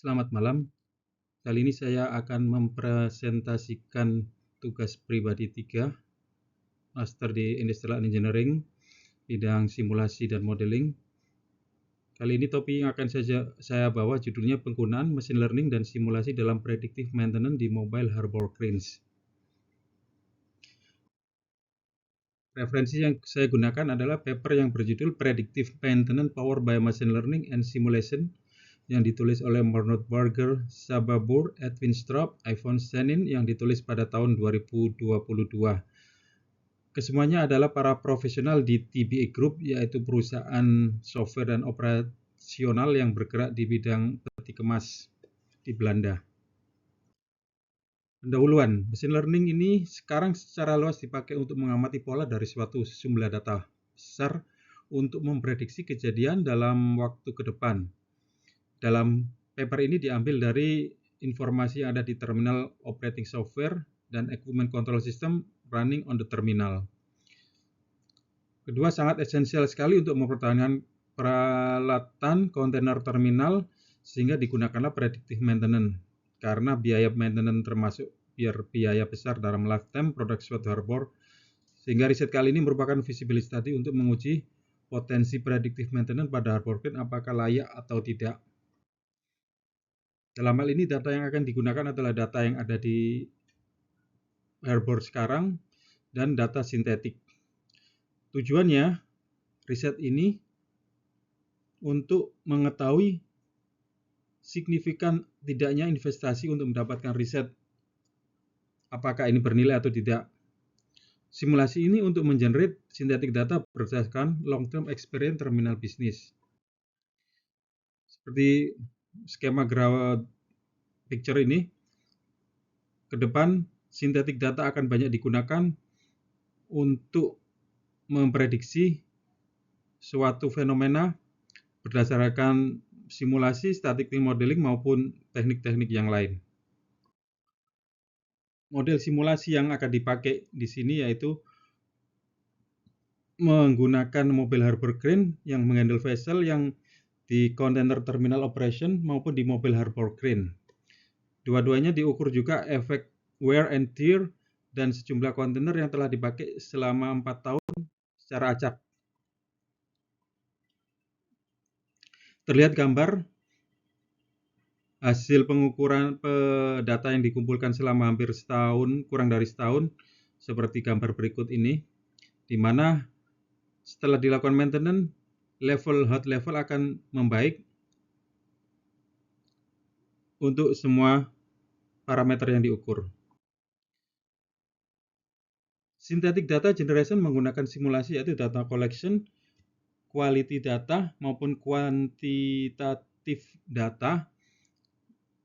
Selamat malam. Kali ini saya akan mempresentasikan tugas pribadi 3, Master di Industrial Engineering, bidang simulasi dan modeling. Kali ini topik yang akan saya bawa judulnya penggunaan machine learning dan simulasi dalam predictive maintenance di mobile harbor cranes. Referensi yang saya gunakan adalah paper yang berjudul Predictive Maintenance Powered by Machine Learning and Simulation yang ditulis oleh Murnau Barger, Saba Burr, Edwin Straub, Ivan Senin yang ditulis pada tahun 2022. Kesemuanya adalah para profesional di TBA Group, yaitu perusahaan software dan operasional yang bergerak di bidang peti kemas di Belanda. Pendahuluan, machine learning ini sekarang secara luas dipakai untuk mengamati pola dari suatu sejumlah data besar untuk memprediksi kejadian dalam waktu ke depan. Dalam paper ini diambil dari informasi yang ada di terminal operating software dan equipment control system running on the terminal. Kedua, sangat esensial sekali untuk mempertahankan peralatan kontainer terminal sehingga digunakanlah predictive maintenance karena biaya maintenance termasuk biaya besar dalam lifetime product suatu harbor, sehingga riset kali ini merupakan feasibility study untuk menguji potensi predictive maintenance pada harbor crane apakah layak atau tidak. Dalam hal ini data yang akan digunakan adalah data yang ada di harbor sekarang dan data sintetik. Tujuannya riset ini untuk mengetahui signifikan tidaknya investasi untuk mendapatkan riset apakah ini bernilai atau tidak. Simulasi ini untuk mengenerate sintetik data berdasarkan long term experience terminal bisnis. Seperti skema graph picture ini, ke depan sintetik data akan banyak digunakan untuk memprediksi suatu fenomena berdasarkan simulasi, static modeling maupun teknik-teknik yang lain. Model simulasi yang akan dipakai di sini yaitu menggunakan mobile harbor crane yang menghandle vessel yang di container terminal operation maupun di mobile harbor crane. Dua-duanya diukur juga efek wear and tear dan sejumlah kontainer yang telah dipakai selama 4 tahun secara acak. Terlihat gambar hasil pengukuran data yang dikumpulkan selama hampir setahun, kurang dari setahun, seperti gambar berikut ini, di mana setelah dilakukan maintenance, hot level akan membaik untuk semua parameter yang diukur. Synthetic data generation menggunakan simulasi yaitu data collection, quality data maupun kuantitatif data.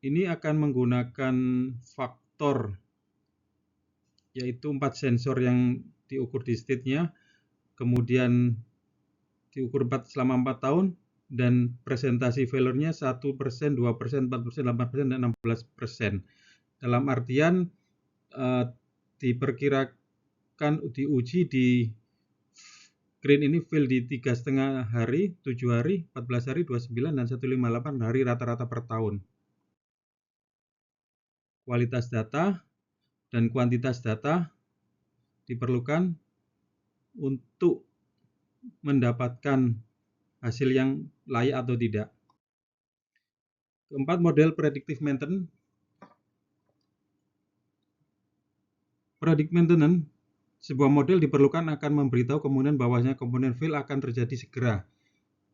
Ini akan menggunakan faktor yaitu 4 sensor yang diukur di state-nya, kemudian diukur selama 4 tahun, dan presentasi failure-nya 1%, 2%, 4%, 8%, dan 16%. Dalam artian diperkirakan diuji di crane ini fail di 3,5 hari, 7 hari, 14 hari, 29, dan 158 hari rata-rata per tahun. Kualitas data dan kuantitas data diperlukan untuk mendapatkan hasil yang layak atau tidak. Keempat, model predictive maintenance. Predictive maintenance, sebuah model diperlukan akan memberitahu kemungkinan bahwasanya komponen fail akan terjadi segera.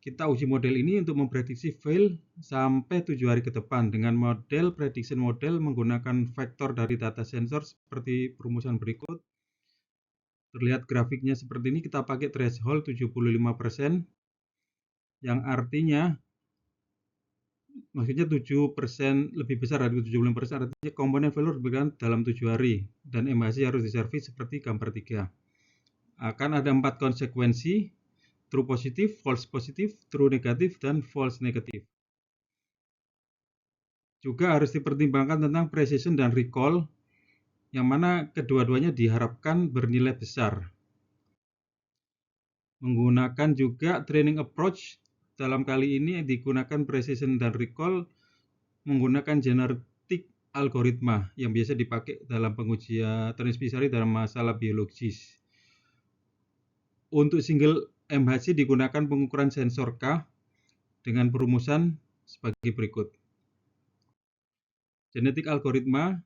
Kita uji model ini untuk memprediksi fail sampai 7 hari ke depan dengan model prediction model menggunakan vektor dari data sensor seperti perumusan berikut. Terlihat grafiknya seperti ini, kita pakai threshold 75%, yang artinya maksudnya 7% lebih besar dari 75%, artinya komponen failure diberikan dalam 7 hari dan MHC harus diservis seperti gambar 3. Akan ada 4 konsekuensi: true positif, false positif, true negatif, dan false negatif. Juga harus dipertimbangkan tentang precision dan recall, yang mana kedua-duanya diharapkan bernilai besar. Menggunakan juga training approach, dalam kali ini digunakan precision dan recall menggunakan genetik algoritma yang biasa dipakai dalam pengujian transmisi dalam masalah biologis. Untuk single MHC digunakan pengukuran sensor K dengan perumusan sebagai berikut. Genetik algoritma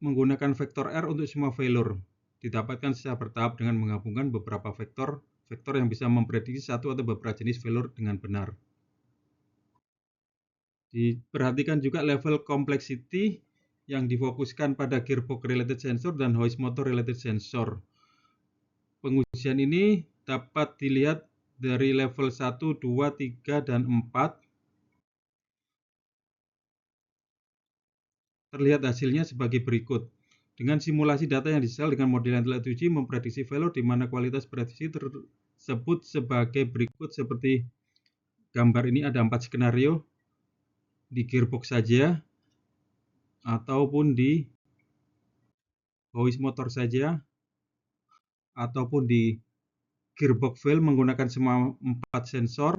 menggunakan vektor R untuk semua failure, didapatkan secara bertahap dengan menggabungkan beberapa vektor yang bisa memprediksi satu atau beberapa jenis failure dengan benar. Diperhatikan juga level complexity yang difokuskan pada gearbox related sensor dan hoist motor related sensor. Pengujian ini dapat dilihat dari level 1, 2, 3, dan 4. Terlihat hasilnya sebagai berikut. Dengan simulasi data yang disel dengan model yang telah diuji memprediksi failure di mana kualitas prediksi tersebut sebagai berikut seperti gambar ini ada 4 skenario di gearbox saja ataupun di hoist motor saja ataupun di gearbox fail menggunakan semua 4 sensor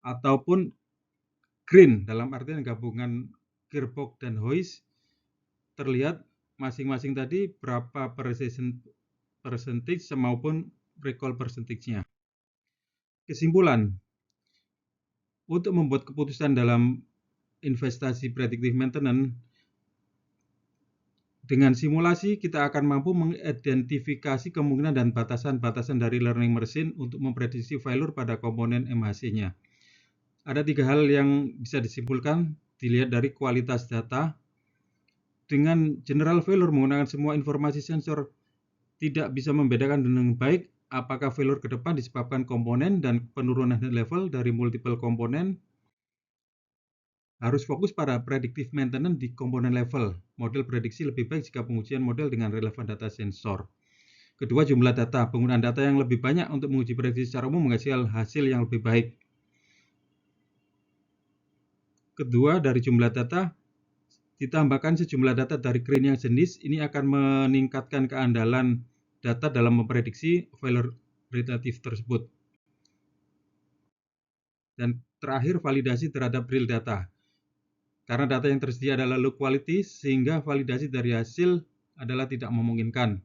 ataupun green dalam artian gabungan gearbox dan hoist. Terlihat masing-masing tadi berapa percentage maupun recall percentage-nya. Kesimpulan, untuk membuat keputusan dalam investasi predictive maintenance, dengan simulasi kita akan mampu mengidentifikasi kemungkinan dan batasan-batasan dari learning machine untuk memprediksi failure pada komponen MHC-nya. Ada 3 hal yang bisa disimpulkan dilihat dari kualitas data. Dengan general failure menggunakan semua informasi sensor tidak bisa membedakan dengan baik apakah failure ke depan disebabkan komponen dan penurunan level dari multiple komponen. Harus fokus pada predictive maintenance di komponen level. Model prediksi lebih baik jika pengujian model dengan relevan data sensor. Kedua, jumlah data. Penggunaan data yang lebih banyak untuk menguji prediksi secara umum menghasilkan hasil yang lebih baik. Kedua, dari jumlah data ditambahkan sejumlah data dari green yang jenis, ini akan meningkatkan keandalan data dalam memprediksi failure relatif tersebut. Dan terakhir, validasi terhadap real data. Karena data yang tersedia adalah low quality, sehingga validasi dari hasil adalah tidak memungkinkan.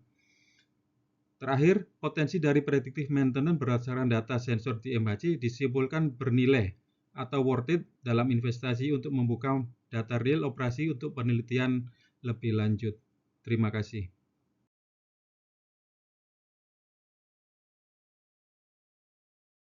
Terakhir, potensi dari predictive maintenance berdasarkan data sensor di MHC disimpulkan bernilai atau worth it dalam investasi untuk membuka data real operasi untuk penelitian lebih lanjut. Terima kasih.